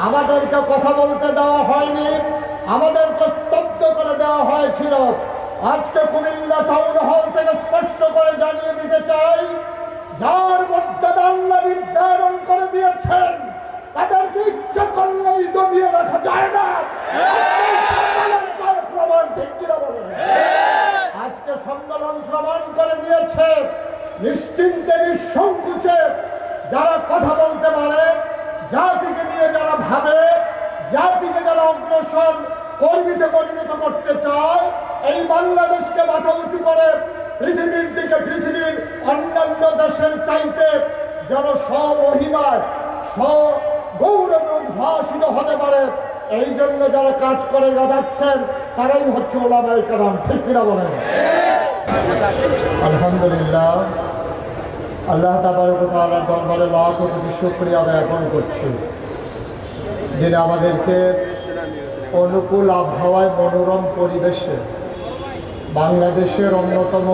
আমাদেরকে কথা বলতে দেওয়া হয়নি, আমাদেরকে স্তব্ধ করে দেওয়া হয়েছিল। আজকে কুমিল্লা টাউন হল থেকে স্পষ্ট করে জানিয়ে দিতে চাই, যার মর্যাদা আল্লাহ নির্ধারণ করে দিয়েছেন তাদেরকে ইচ্ছা করলেই দমিয়ে রাখা যায় না। তার প্রমাণ ঠিক কিনা বলেন? আজকে সম্মেলন প্রমাণ করে দিয়েছে নিশ্চিন্তে নিঃসংকোচে যারা কথা বলতে পারে, জাতিকে নিয়ে যারা ভাবে, জাতিকে যারা অগ্রসর কর্মীতে পরিণত করতে চায়, এই বাংলাদেশকে মাথা উঁচু করে পৃথিবীর দিকে, পৃথিবীর অন্যান্য দেশের চাইতে যেন স্বমহিমায় স্বগৌরবে উদ্ভাসিত হতে পারে, এই জন্য যারা কাজ করে যাচ্ছেন তারাই হচ্ছে ওলামায়ে কেরাম। ঠিক কিনা বলেন? আলহামদুলিল্লাহ, আল্লাহ তাবারক ওয়া তাআলার দরবারে লাখ কোটি শুকরিয়া জ্ঞাপন করছি, যিনি আমাদেরকে অনুকূল আবহাওয়ায় মনোরম পরিবেশে বাংলাদেশের অন্যতম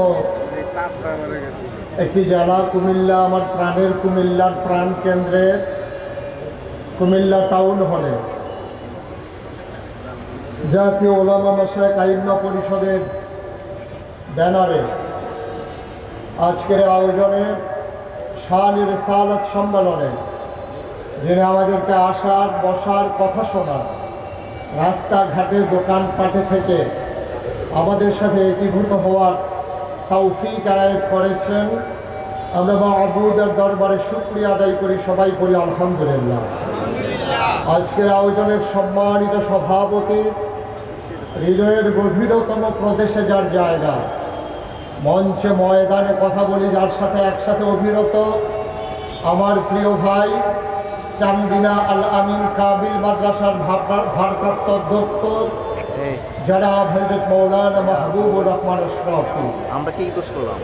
একটি জেলা কুমিল্লা, আমার প্রাণের কুমিল্লার প্রাণ কেন্দ্রে কুমিল্লা টাউন হলে জাতীয় ওলামা মাশায়েখ আইম্মা পরিষদের ব্যানারে আজকের আয়োজনে শান-ই রিসালাত সম্মেলনে যিনি আমাদেরকে আসার, বসার, কথা শোনার, রাস্তাঘাটে দোকানপাটে থেকে আমাদের সাথে একীভূত হওয়ার তৌফিক আনায়েত করেছেন, আমরা মাবুদের দরবারে শুকরিয়া আদায় করি, সবাই বলি আলহামদুলিল্লাহ। আজকের আয়োজনের সম্মানিত সভাপতি, হৃদয়ের গভীরতম প্রদেশে যার জায়গা, মঞ্চে ময়দানে কথা বলি যার সাথে একসাথে অভিরত আমার প্রিয় ভাই চান্দিনা আল আমিন কাবিল মাদ্রাসার ভারপ্রাপ্ত অধ্যক্ষ জনাব হযরত মাওলানা মাহবুবুর রহমান আশরাফি, আমরা কি দোষ করলাম?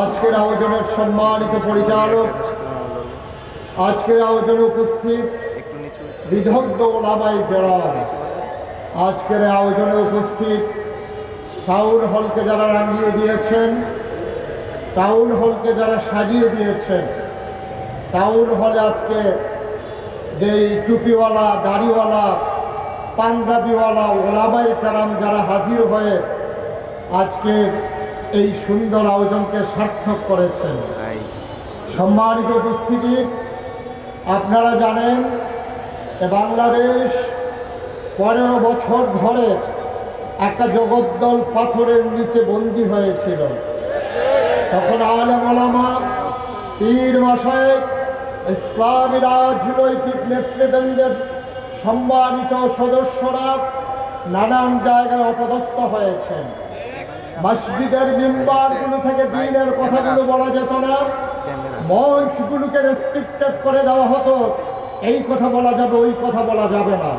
আজকের আয়োজনের সম্মানিত পরিচালক, আজকের আয়োজনে উপস্থিত বিদগ্ধ ওলামায়ে কেরাম, আজকের আয়োজনে উপস্থিত টাউন হলকে যারা রাঙিয়ে দিয়েছেন, টাউন হলকে যারা সাজিয়ে দিয়েছেন, টাউন হলে আজকে যেই টুপিওয়ালা, দাড়িওয়ালা, পাঞ্জাবিওয়ালা ওলামায়ে কেরাম যারা হাজির হয়ে আজকে এই সুন্দর আয়োজনকে সার্থক করেছেন। সম্মানিত উপস্থিতি, আপনারা জানেন বাংলাদেশ 15 বছর ধরে একটা জগদ্দল পাথরের নিচে বন্দী হয়েছিল। তখন আলেম ওলামা, পীর মাশায়েখ, ইসলামী রাজনৈতিক নেতৃবৃন্দের সম্মানিত সদস্যরা নানান জায়গায় অপদস্থ হয়েছেন। মসজিদের মিম্বারগুলো থেকে দ্বীনের কথাগুলো বলা যেত না, মঞ্চগুলোকে রেস্ট্রিক্টেড করে দেওয়া হতো, এই কথা বলা যাবে, ওই কথা বলা যাবে না।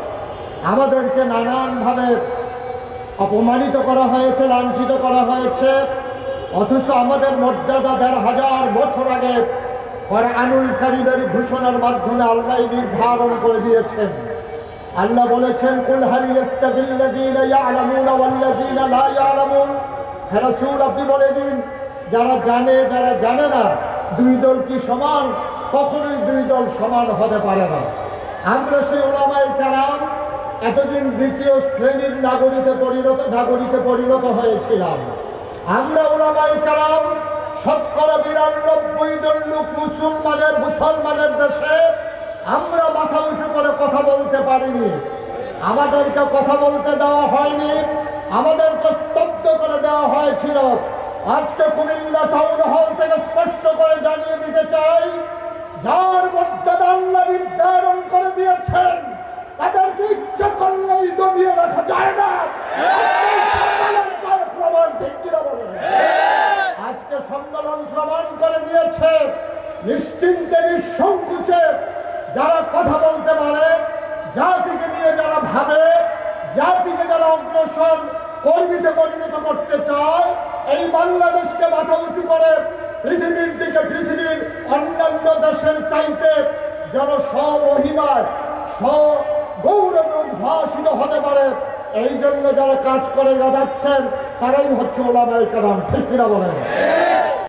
আমাদেরকে নানানভাবে অপমানিত করা হয়েছে, লাঞ্ছিত করা হয়েছে, অথচ আমাদের মর্যাদা 1500 বছর আগে কোরআনুল কারীমের ঘোষণার মাধ্যমে আল্লাহ নির্ধারণ করে দিয়েছেন। আল্লাহ বলেছেন, কুল হাল ইয়াস্তাবিল্লাযীনা ইয়ালামুনা ওয়াল্লাযীনা লা ইয়ালামুন, হে রাসূল আপনি বলে দিন, যারা জানে যারা জানে না, দুই দল কি সমান? কখনোই দুই দল সমান হতে পারে না। আমরা সেই ওলামায়ে কেরাম এতদিন দ্বিতীয় শ্রেণীর নাগরিকে পরিণত হয়েছিলাম। আমরা ওলামায়ে কেরাম শতকরা 92 জন লোক মুসলমানের দেশে আমরা মাথা উঁচু করে কথা বলতে পারিনি। আমাদেরকে কথা বলতে দেওয়া হয়নি, আমাদেরকে স্তব্ধ করে দেওয়া হয়েছিল। আজকে কুমিল্লা টাউন হল থেকে স্পষ্ট করে জানিয়ে দিতে চাই, যার মর্যাদা আল্লাহ নির্ধারণ করে দিয়েছেন তাদেরকে ইচ্ছা করলেই দমিয়ে রাখা যায় না। তার প্রমাণ ঠিক কিনা বলেন? আজকে সম্মেলন প্রমাণ করে দিয়েছে নিশ্চিন্তে নিঃসংকোচে যারা কথা বলতে পারে, জাতিকে নিয়ে যারা ভাবে, জাতিকে যারা অগ্রসর কর্মীতে পরিণত করতে চায়, এই বাংলাদেশকে মাথা উঁচু করে পৃথিবীর দিকে, পৃথিবীর অন্যান্য দেশের চাইতে যেন স্বমহিমায় স্বগৌরবে উদ্ভাসিত হতে পারে, এই জন্য যারা কাজ করে যাচ্ছেন তারাই হচ্ছে ওলামায়ে কেরাম। ঠিক কিনা বলেন?